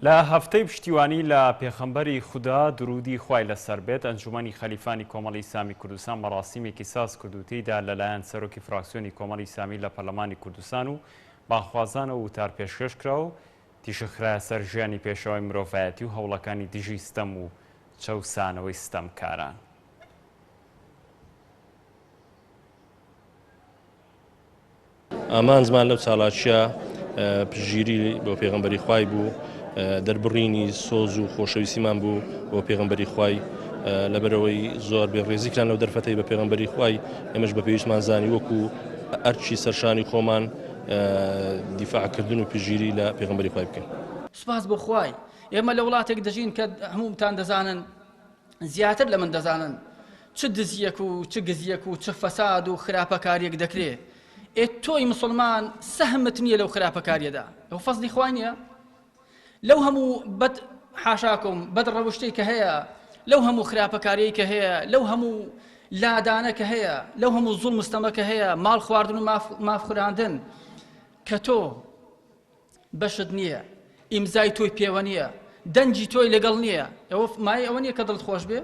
لە هەفتەی پشتیوانی لە پێغەمبەری خودا درودی خوای لەسەر بێت ئەنجومەنی خەلیفانی کۆمەڵی ئیسلامی کوردستان مەراسیمێکی ساز کردوتەیدا لەلایەن سەرۆکی فراکسیۆنی کۆمەڵی ئیسلامی لە پەرلەمانی کوردستان و باخوازانەوە وتار پێشکەش کرا و تیشەخرایە سەر ژیانی پێشەوەی مرۆڤایەتی و هەوڵەکانی دژی ستەم و چەوسانەوەی ستەمکاران. ئامان زمان لەو چالاکیە پژگیری بۆ پێغەمبەری خوای بوو، دەربڕینی سۆز و خۆشەویستیمان بوو بۆ پێغەمبەری خوای، لەبەرەوەی زۆر بێڕێزیکران لەو دەرفەتەی بە پێغەمبەری خوای ئێمەش بە پێویستمان زانی وەکو ئەرچی سەرشانی خۆمان دیفاعکردن و پژگیری لە پێغەمبەری خوای بکەین. سوپاس بۆ خوای. ئێمە لە وڵاتێک دەژین کە هەمووتان دەزانن زیاتر لە من دەزانن چ دزیەک و چ گزیەک و چ فەساد و خراپەکاریەک دەکرێت. تۆی مسلمان سەهمت نییە لەو خراپەکاریەدا، ئەو فەزلی خوای نییە. لەو هەموو بەد حاشاکەم بەد ڕەوشتەی کە هەیە، لەو هەموو خراپەکاریەی کە هەیە، لەو هەموو لادانە کە هەیە، لەو هەموو زوڵم مستەمە کە هەیە، ماڵ خواردن و مافخوراندن کە تۆ بەشت نییە، ئیمزای تۆی پێوە نییە، دەنجی تۆی لەگەڵ نییە، ئەوە مای ئەوە نییە کە دڵت خۆش بێ.